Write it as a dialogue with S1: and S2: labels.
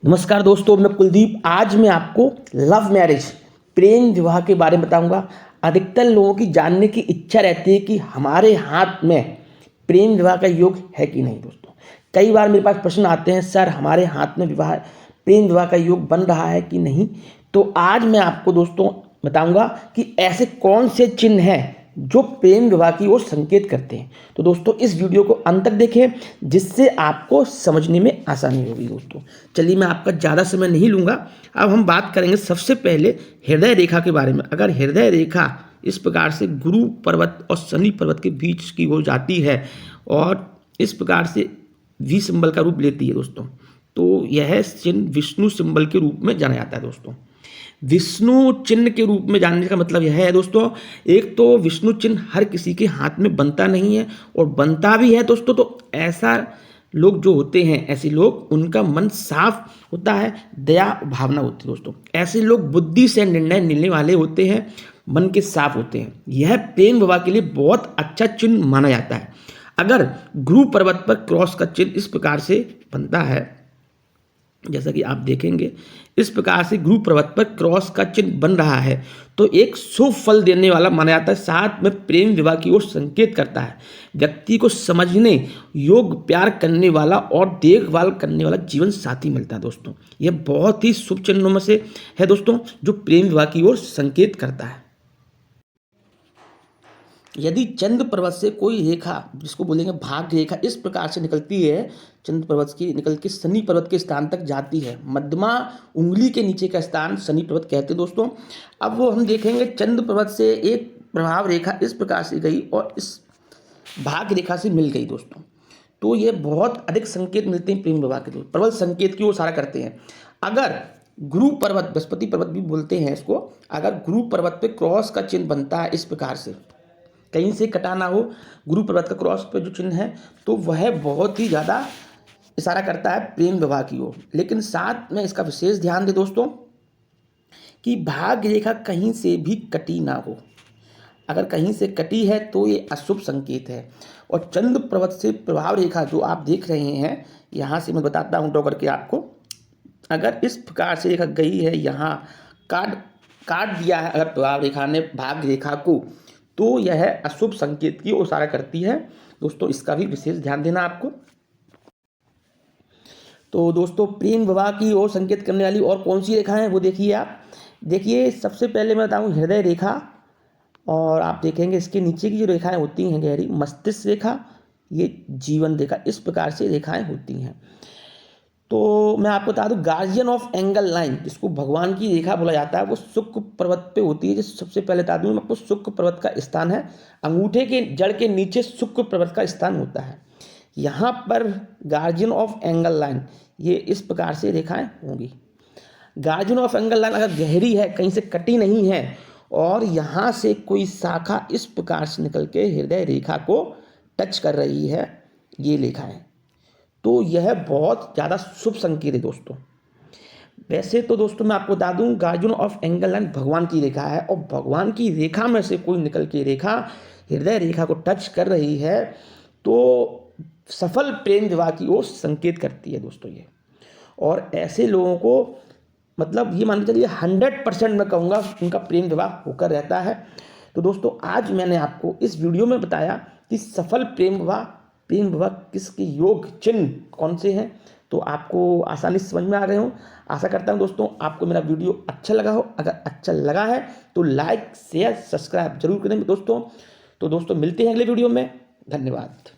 S1: नमस्कार दोस्तों, मैं कुलदीप। आज मैं आपको लव मैरिज प्रेम विवाह के बारे में बताऊंगा। अधिकतर लोगों की जानने की इच्छा रहती है कि हमारे हाथ में प्रेम विवाह का योग है कि नहीं। दोस्तों, कई बार मेरे पास प्रश्न आते हैं, सर हमारे हाथ में प्रेम विवाह का योग बन रहा है कि नहीं। तो आज मैं आपको दोस्तों बताऊंगा कि ऐसे कौन से चिन्ह हैं जो प्रेम विवाह की ओर संकेत करते हैं। तो दोस्तों, इस वीडियो को अंत तक देखें जिससे आपको समझने में आसानी होगी। दोस्तों चलिए, मैं आपका ज़्यादा समय नहीं लूँगा। अब हम बात करेंगे सबसे पहले हृदय रेखा के बारे में। अगर हृदय रेखा इस प्रकार से गुरु पर्वत और शनि पर्वत के बीच की हो जाती है और इस प्रकार से वी सिंबल का रूप लेती है दोस्तों, तो यह चिन्ह विष्णु सिंबल के रूप में जाना जाता है। दोस्तों, विष्णु चिन्ह के रूप में जानने का मतलब यह है दोस्तों, एक तो विष्णु चिन्ह हर किसी के हाथ में बनता नहीं है, और बनता भी है दोस्तों तो ऐसा लोग जो होते हैं, ऐसे लोग उनका मन साफ होता है, दया भावना होती है। दोस्तों, ऐसे लोग बुद्धि से निर्णय लेने वाले होते हैं, मन के साफ होते हैं। यह प्रेम विवाह के लिए बहुत अच्छा चिन्ह माना जाता है। अगर गुरु पर्वत पर क्रॉस का चिन्ह इस प्रकार से बनता है, जैसा कि आप देखेंगे इस प्रकार से गुरु पर्वत पर क्रॉस का चिन्ह बन रहा है, तो एक शुभ फल देने वाला माना जाता है। साथ में प्रेम विवाह की ओर संकेत करता है। व्यक्ति को समझने योग्य, प्यार करने वाला और देखभाल करने वाला जीवन साथी मिलता है। दोस्तों, यह बहुत ही शुभ चिन्हों में से है दोस्तों, जो प्रेम विवाह की ओर संकेत करता है। यदि चंद्र पर्वत से कोई रेखा, जिसको बोलेंगे भाग्य रेखा, इस प्रकार से निकलती है, चंद्र पर्वत की निकल के शनि पर्वत के स्थान तक जाती है। मध्यमा उंगली के नीचे का स्थान शनि पर्वत कहते हैं दोस्तों। अब वो हम देखेंगे, चंद्र पर्वत से एक प्रभाव रेखा इस प्रकार से गई और इस भाग्य रेखा से मिल गई दोस्तों, तो ये बहुत अधिक संकेत मिलते हैं प्रेम विवाह के। दोस्तों, प्रबल संकेत की ओर इशारा करते हैं। अगर गुरु पर्वत, बृहस्पति पर्वत भी बोलते हैं इसको, अगर गुरु पर्वत पे क्रॉस का चिन्ह बनता है इस प्रकार से, कहीं से कटा ना हो, गुरु पर्वत का क्रॉस पे जो चिन्ह है, तो वह बहुत ही ज़्यादा इशारा करता है प्रेम विवाह की ओर। लेकिन साथ में इसका विशेष ध्यान दें दोस्तों कि भाग्य रेखा कहीं से भी कटी ना हो। अगर कहीं से कटी है तो ये अशुभ संकेत है। और चंद्र पर्वत से प्रभाव रेखा जो आप देख रहे हैं, यहाँ से मैं बताता हूँ ड्रॉ करके आपको। अगर इस प्रकार से रेखा गई है, यहाँ काट दिया है अगर प्रभाव रेखा ने भाग्य रेखा को, तो यह अशुभ संकेत की ओर इशारा करती है। दोस्तों, इसका भी विशेष ध्यान देना आपको। तो दोस्तों, प्रेम विवाह की ओर संकेत करने वाली और कौन सी रेखा है वो देखिए आप। देखिए, सबसे पहले मैं बताऊं हृदय रेखा, और आप देखेंगे इसके नीचे की जो रेखाएं होती हैं गहरी, मस्तिष्क रेखा, ये जीवन रेखा, इस प्रकार से रेखाएं होती हैं। तो मैं आपको बता दूं, गार्जियन ऑफ एंगल लाइन, जिसको भगवान की रेखा बोला जाता है, वो शुक्र पर्वत पे होती है। जो सबसे पहले बता दूं मैं आपको, शुक्र पर्वत का स्थान है, अंगूठे के जड़ के नीचे शुक्र पर्वत का स्थान होता है। यहाँ पर गार्जियन ऑफ एंगल लाइन, ये इस प्रकार से रेखाएं होंगी। गार्जियन ऑफ एंगल लाइन अगर गहरी है, कहीं से कटी नहीं है, और यहाँ से कोई शाखा इस प्रकार से निकल के हृदय रेखा को टच कर रही है, ये रेखाएं, तो यह बहुत ज़्यादा शुभ संकेत है दोस्तों। वैसे तो दोस्तों मैं आपको बता दूं, गार्जियन ऑफ एंगल लाइन भगवान की रेखा है, और भगवान की रेखा में से कोई निकल के रेखा हृदय रेखा को टच कर रही है, तो सफल प्रेम विवाह की ओर संकेत करती है दोस्तों ये। और ऐसे लोगों को, मतलब ये मान के चलिए 100% मैं कहूँगा उनका प्रेम विवाह होकर रहता है। तो दोस्तों, आज मैंने आपको इस वीडियो में बताया कि सफल प्रेम विवाह किसके योग चिन्ह कौन से हैं, तो आपको आसानी से समझ में आ गए हों। आशा करता हूं दोस्तों आपको मेरा वीडियो अच्छा लगा हो। अगर अच्छा लगा है तो लाइक शेयर सब्सक्राइब जरूर करें दोस्तों। तो दोस्तों, मिलते हैं अगले वीडियो में। धन्यवाद।